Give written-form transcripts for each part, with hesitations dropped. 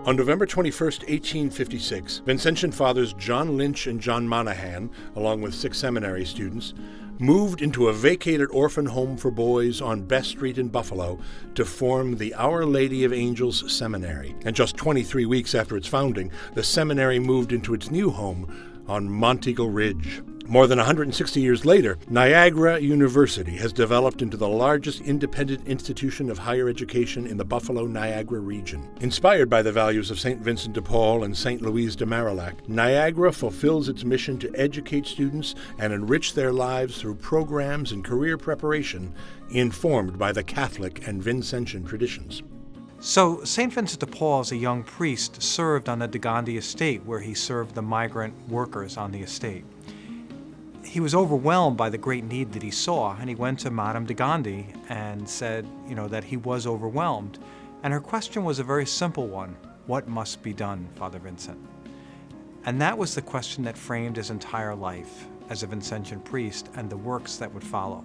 On November 21st, 1856, Vincentian fathers John Lynch and John Monahan, along with 6 seminary students, moved into a vacated orphan home for boys on Best Street in Buffalo to form the Our Lady of Angels Seminary. And just 23 weeks after its founding, the seminary moved into its new home on Monteagle Ridge. More than 160 years later, Niagara University has developed into the largest independent institution of higher education in the Buffalo-Niagara region. Inspired by the values of St. Vincent de Paul and St. Louise de Marillac, Niagara fulfills its mission to educate students and enrich their lives through programs and career preparation informed by the Catholic and Vincentian traditions. So, St. Vincent de Paul, as a young priest, served on the de Gondi estate, where he served the migrant workers on the estate. He was overwhelmed by the great need that he saw, and he went to Madame de Gondi and said, that he was overwhelmed. And her question was a very simple one: what must be done, Father Vincent? And that was the question that framed his entire life as a Vincentian priest and the works that would follow.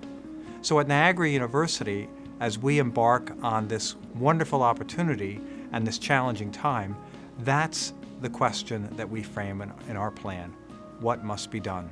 So at Niagara University, as we embark on this wonderful opportunity and this challenging time, that's the question that we frame in our plan: what must be done?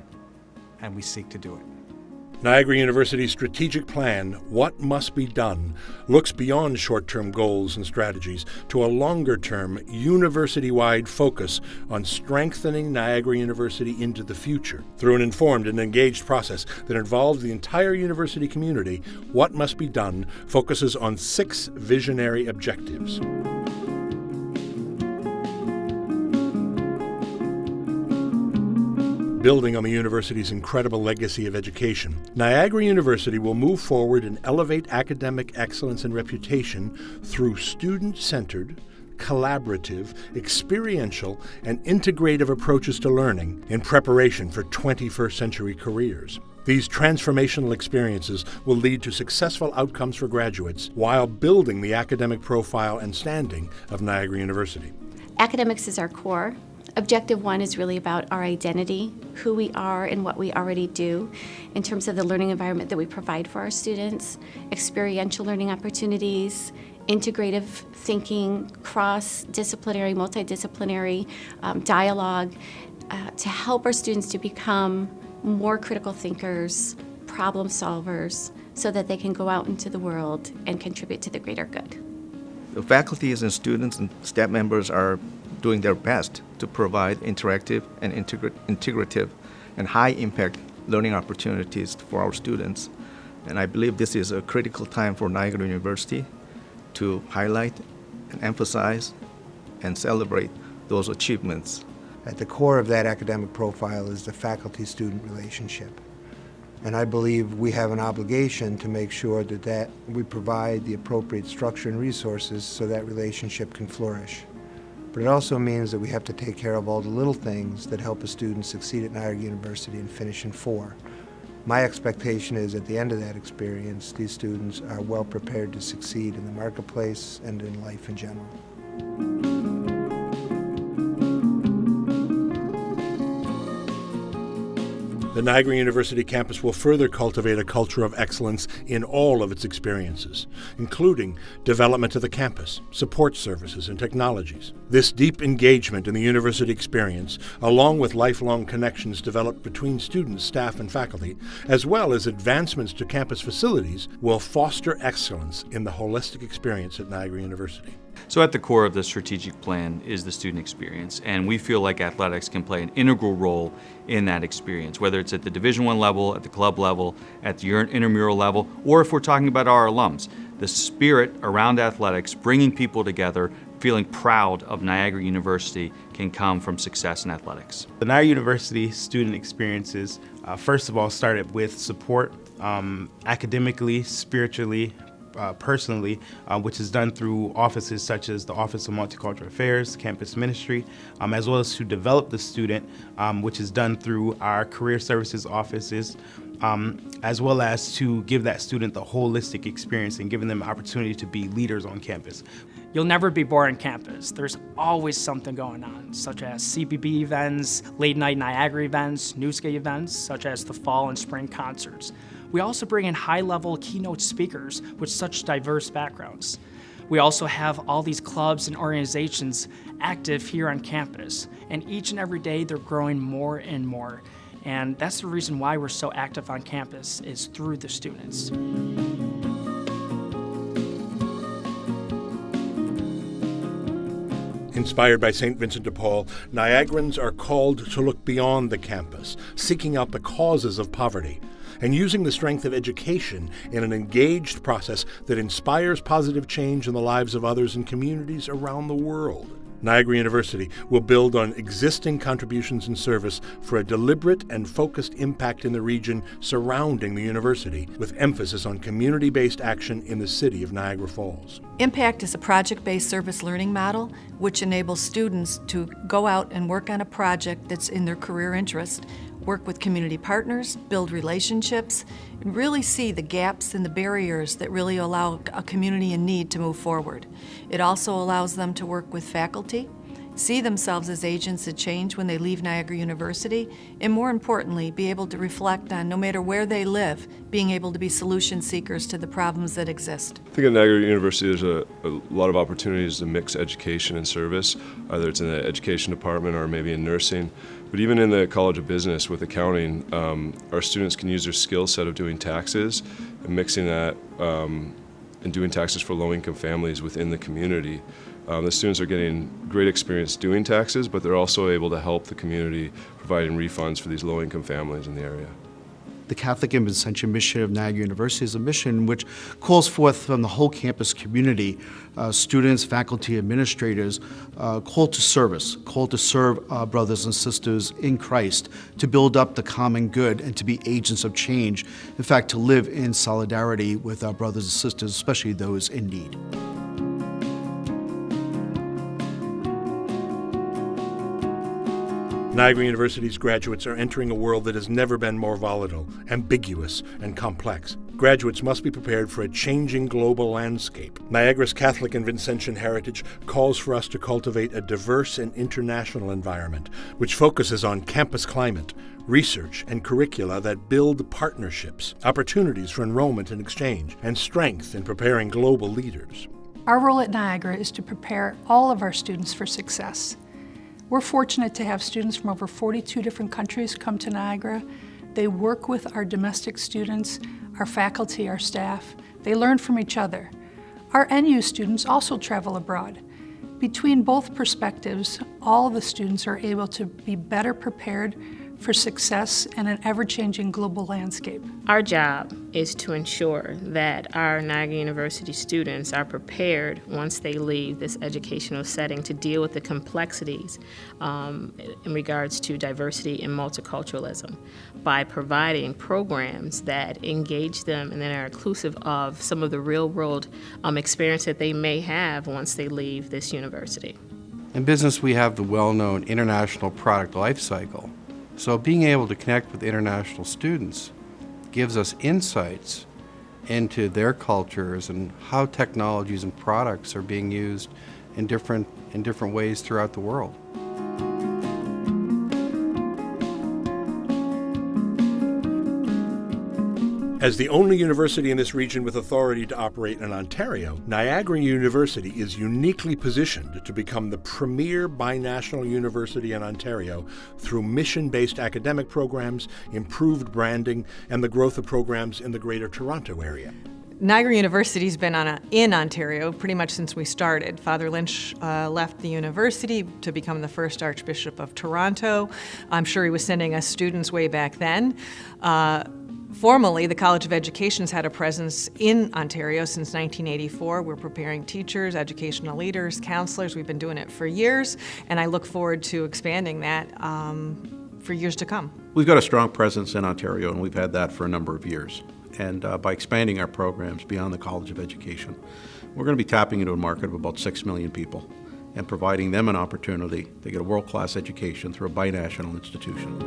And we seek to do it. Niagara University's strategic plan, What Must Be Done, looks beyond short-term goals and strategies to a longer-term, university-wide focus on strengthening Niagara University into the future. Through an informed and engaged process that involves the entire university community, What Must Be Done focuses on 6 visionary objectives. Building on the university's incredible legacy of education, Niagara University will move forward and elevate academic excellence and reputation through student-centered, collaborative, experiential, and integrative approaches to learning in preparation for 21st century careers. These transformational experiences will lead to successful outcomes for graduates while building the academic profile and standing of Niagara University. Academics is our core. Objective 1 is really about our identity, who we are and what we already do in terms of the learning environment that we provide for our students, experiential learning opportunities, integrative thinking, cross-disciplinary, multidisciplinary dialogue to help our students to become more critical thinkers, problem solvers, so that they can go out into the world and contribute to the greater good. The faculties and students and staff members are doing their best to provide interactive and integrative and high-impact learning opportunities for our students. And I believe this is a critical time for Niagara University to highlight and emphasize and celebrate those achievements. At the core of that academic profile is the faculty-student relationship. And I believe we have an obligation to make sure that we provide the appropriate structure and resources so that relationship can flourish. But it also means that we have to take care of all the little things that help a student succeed at Niagara University and finish in 4. My expectation is at the end of that experience, these students are well prepared to succeed in the marketplace and in life in general. The Niagara University campus will further cultivate a culture of excellence in all of its experiences, including development of the campus, support services, and technologies. This deep engagement in the university experience, along with lifelong connections developed between students, staff, and faculty, as well as advancements to campus facilities, will foster excellence in the holistic experience at Niagara University. So at the core of the strategic plan is the student experience, and we feel like athletics can play an integral role in that experience, whether it's at the Division I level, at the club level, at the intramural level, or if we're talking about our alums. The spirit around athletics, bringing people together, feeling proud of Niagara University, can come from success in athletics. The Niagara University student experiences, first of all, started with support academically, spiritually, personally, which is done through offices such as the Office of Multicultural Affairs, Campus Ministry, as well as to develop the student, which is done through our Career Services offices, as well as to give that student the holistic experience and giving them the opportunity to be leaders on campus. You'll never be bored on campus. There's always something going on, such as CBB events, late night Niagara events, newscape events, such as the fall and spring concerts. We also bring in high-level keynote speakers with such diverse backgrounds. We also have all these clubs and organizations active here on campus, and each and every day they're growing more and more. And that's the reason why we're so active on campus, is through the students. Inspired by St. Vincent de Paul, Niagarans are called to look beyond the campus, seeking out the causes of poverty, and using the strength of education in an engaged process that inspires positive change in the lives of others and communities around the world. Niagara University will build on existing contributions and service for a deliberate and focused impact in the region surrounding the university, with emphasis on community-based action in the city of Niagara Falls. Impact is a project-based service learning model which enables students to go out and work on a project that's in their career interest, work with community partners, build relationships, and really see the gaps and the barriers that really allow a community in need to move forward. It also allows them to work with faculty, see themselves as agents of change when they leave Niagara University, and more importantly, be able to reflect on, no matter where they live, being able to be solution seekers to the problems that exist. I think at Niagara University there's a lot of opportunities to mix education and service, either it's in the education department or maybe in nursing. But even in the College of Business with accounting, our students can use their skill set of doing taxes and mixing that and doing taxes for low-income families within the community. The students are getting great experience doing taxes, but they're also able to help the community providing refunds for these low-income families in the area. The Catholic and Vincentian mission of Niagara University is a mission which calls forth from the whole campus community, students, faculty, administrators, called to service, called to serve brothers and sisters in Christ, to build up the common good and to be agents of change. In fact, to live in solidarity with our brothers and sisters, especially those in need. Niagara University's graduates are entering a world that has never been more volatile, ambiguous, and complex. Graduates must be prepared for a changing global landscape. Niagara's Catholic and Vincentian heritage calls for us to cultivate a diverse and international environment, which focuses on campus climate, research, and curricula that build partnerships, opportunities for enrollment and exchange, and strength in preparing global leaders. Our role at Niagara is to prepare all of our students for success. We're fortunate to have students from over 42 different countries come to Niagara. They work with our domestic students, our faculty, our staff. They learn from each other. Our NU students also travel abroad. Between both perspectives, all of the students are able to be better prepared for success in an ever-changing global landscape. Our job is to ensure that our Niagara University students are prepared once they leave this educational setting to deal with the complexities in regards to diversity and multiculturalism by providing programs that engage them and that are inclusive of some of the real-world experience that they may have once they leave this university. In business, we have the well-known international product life cycle. So being able to connect with international students gives us insights into their cultures and how technologies and products are being used in different ways throughout the world. As the only university in this region with authority to operate in Ontario, Niagara University is uniquely positioned to become the premier binational university in Ontario through mission-based academic programs, improved branding, and the growth of programs in the Greater Toronto area. Niagara University's been in Ontario pretty much since we started. Father Lynch left the university to become the first Archbishop of Toronto. I'm sure he was sending us students way back then. Formally, the College of Education's had a presence in Ontario since 1984. We're preparing teachers, educational leaders, counselors. We've been doing it for years, and I look forward to expanding that for years to come. We've got a strong presence in Ontario, and we've had that for a number of years. And by expanding our programs beyond the College of Education, we're going to be tapping into a market of about 6 million people and providing them an opportunity to get a world-class education through a binational institution.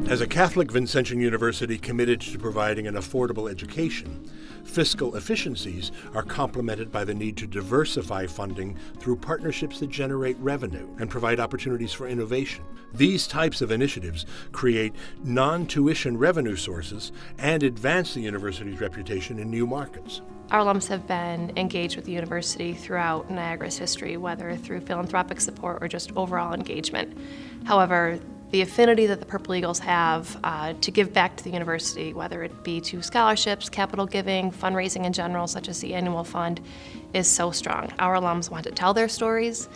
As a Catholic Vincentian University committed to providing an affordable education, fiscal efficiencies are complemented by the need to diversify funding through partnerships that generate revenue and provide opportunities for innovation. These types of initiatives create non-tuition revenue sources and advance the university's reputation in new markets. Our alums have been engaged with the university throughout Niagara's history, whether through philanthropic support or just overall engagement. However, the affinity that the Purple Eagles have to give back to the university, whether it be to scholarships, capital giving, fundraising in general, such as the annual fund, is so strong. Our alums want to tell their stories.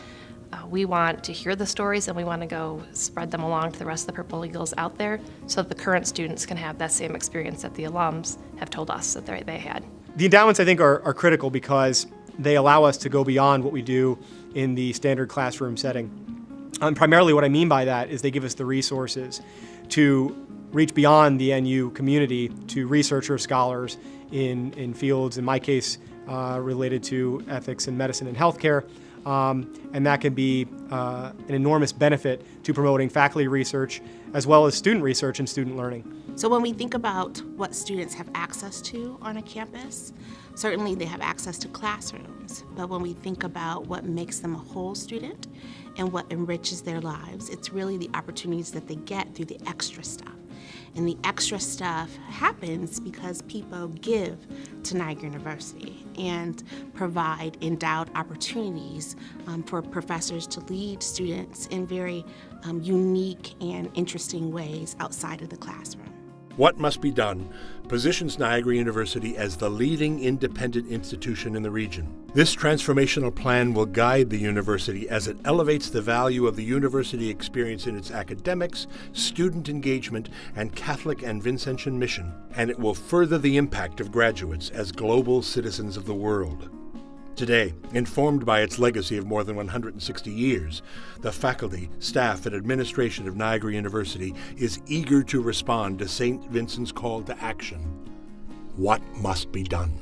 We want to hear the stories, and we want to go spread them along to the rest of the Purple Eagles out there so that the current students can have that same experience that the alums have told us that they had. The endowments, I think, are critical because they allow us to go beyond what we do in the standard classroom setting. Primarily what I mean by that is they give us the resources to reach beyond the NU community to researchers, scholars in fields, in my case, related to ethics and medicine and healthcare. And that can be an enormous benefit to promoting faculty research as well as student research and student learning. So when we think about what students have access to on a campus, certainly they have access to classrooms, but when we think about what makes them a whole student and what enriches their lives, it's really the opportunities that they get through the extra stuff. And the extra stuff happens because people give to Niagara University and provide endowed opportunities for professors to lead students in very unique and interesting ways outside of the classroom. What Must Be Done positions Niagara University as the leading independent institution in the region. This transformational plan will guide the university as it elevates the value of the university experience in its academics, student engagement, and Catholic and Vincentian mission, and it will further the impact of graduates as global citizens of the world. Today, informed by its legacy of more than 160 years, the faculty, staff, and administration of Niagara University is eager to respond to St. Vincent's call to action. What must be done?